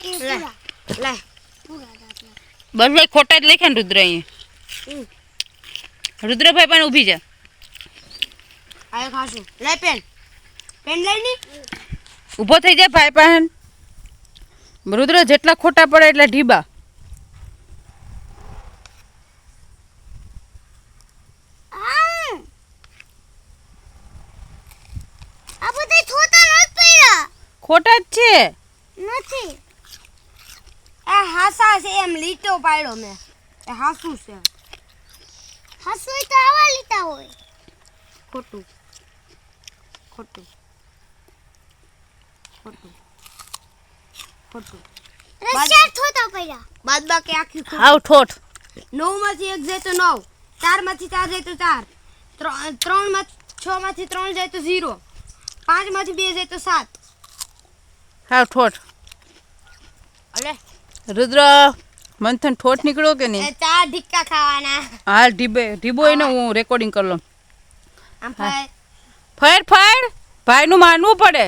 લે બસ ખોટા જ લખ્યા ને રુદ્ર અહીંયા રુદ્રભાઈ પણ ઊભી છે આ ખાશું લે પેન લઈ ની ઊભો થઈ જાય ભાઈ પાહન રુદ્ર જેટલા ખોટા પડે એટલા ઢીબા ખોટા જ છે નથી એ હાસા છે એમ લીટો પાડ્યો મેં એ હાસું છે હાસું તો આવા લીટા હોય ખોટું ખોટું ખોટું ખોટું રસ્યા થોતા પડ્યા બાદ બાકી આખી હાવ ઠોઠ 9 માંથી 1 જાય તો 9 4 માંથી 4 જાય તો 4 3 માંથી 6 માંથી 3 જાય તો 0 5 માંથી 2 જાય તો 7 હાવ ઠોઠ અલે રુદ્ર મંથન ઠોઠ નીકળ્યો કે નહીં 4 ઢીક્કા ખાવાના હાલ ઢીબો એને હું રેકોર્ડિંગ કરી લઉં આમ ફાયર ભાઈનું માનવું પડે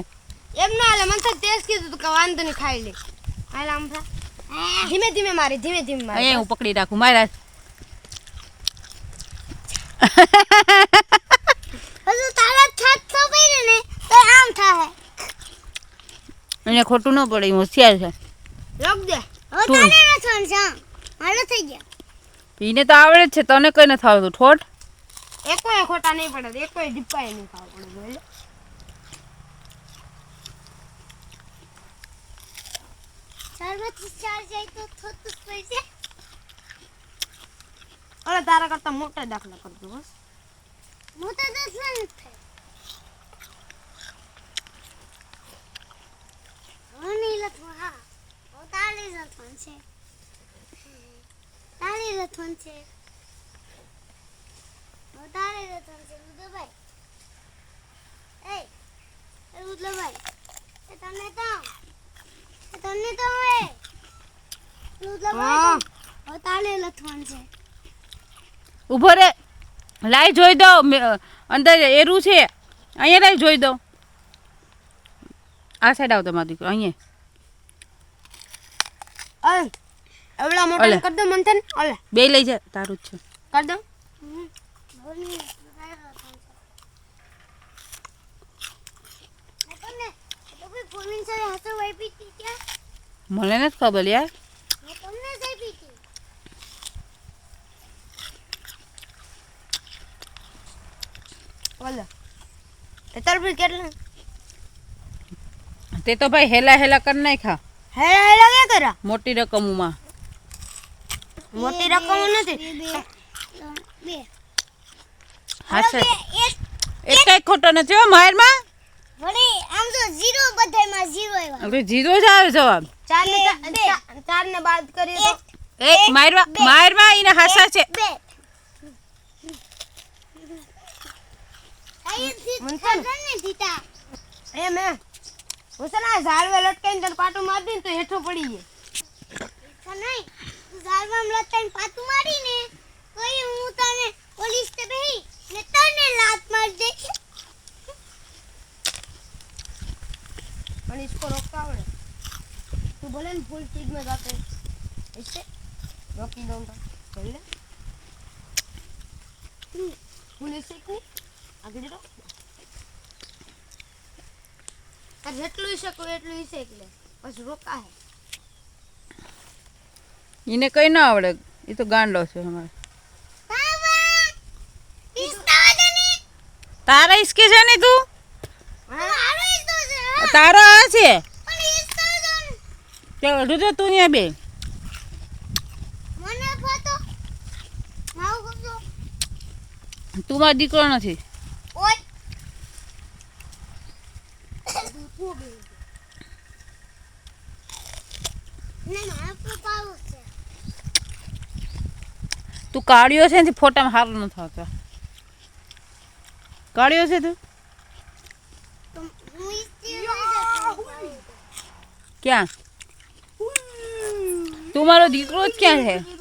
એમ ના હાલે મને તો ટેસ્ટ કીધું તું કે વાંધો નહીં ખાઈ લે હાલ આમ ધીમે ધીમે મારી અહીંયા હું પકડી રાખું મારા હજુ તારા છાત તો પડી ને તો આમ થાય અહીંયા ખોટું ન પડે હોશિયાર છે રોક દે ઓ તારે રસણ છે હાલો થઈ ગયા એને તો આવડે જ છે તને કઈ ન થાવતું ઠોઠ એકોય ખોટા નહીં પડે એકોય ડીપાય નહીં ખાવ પડે બોલે ચારમાંથી 4 જાય તો થોતું પડશે અરે તારા કરતા મોટા દાખલા કરજો બસ મોટા દાખલા નથી થાય ઓની લખવા હા ઓ તાળી લખવા છે તાળી લખવા છે ઓ તાળી લખવા છે રુદ્રભાઈ એ રુદ્રભાઈ એ તને તો એ રુદ્રભાઈ ઓ તાળી લખવા છે ઊભો રે લાઈ જોઈ દો અંદર એરું છે અહીંયા લાઈ જોઈ દો આ સાઈડ આવ તમારો દીકરો અહીંયા એવડા મોટા કર દો મંથન ઓલે બે લઈ જા તારું જ છે કર દો મને નથી ખબર યાર તે તો ભાઈ હેલા કર નાખા હેલા કે કરા મોટી રકમમાં મોટી રકમ નથી હા સર એક કઈ ખોટો નથી હો મારમાં વળી આમ તો 0 બધાયમાં 0 આવ્યા હવે 0 જ આવે જવાબ 4 ને બાદ કરીએ તો એક મારમાં એને હાસા છે ઝાડવે લટકાઈને તને પાટું મારી દે તો હેઠો પડી જાય નહીં ઝાડવામાં લટકાઈને પાટું મારીને કોઈ હું તને પોલીસ તે બેહી ને તને લાત મારી દે પણ इसको रोकता आवड़े तू बोले ना फुल स्पीड में जाते इससे रोकी दूंगा चल ले पुलिस से नहीं आगे रोक જેટલું શકો એટલું શેક લે પછી રોકા હે એને કઈ ના આવડે એ તો ગાંડો છે અમારે તારા ઈસકે છે ને તું તારો આ છે ચાલ રુદ્ર તું અહીંયા બે તું મારો દીકરો નથી તું કાળિયો છે ને ફોટામાં સારું નથી આવતા કાળિયો છે તું ક્યાં તું મારો દીકરો જ ક્યાં છે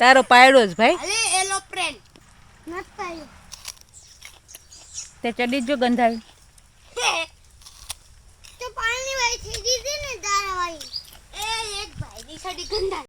તારો પાડ્યો જ ભાઈ. અલે એરોપ્લેન નત પાડ્યો. તે ચડી જ જો ગંધાવી. તો પાણી વાળી થઈ દીધી ને દાણા વાળી. એ એક ભાઈની છડી ગંધા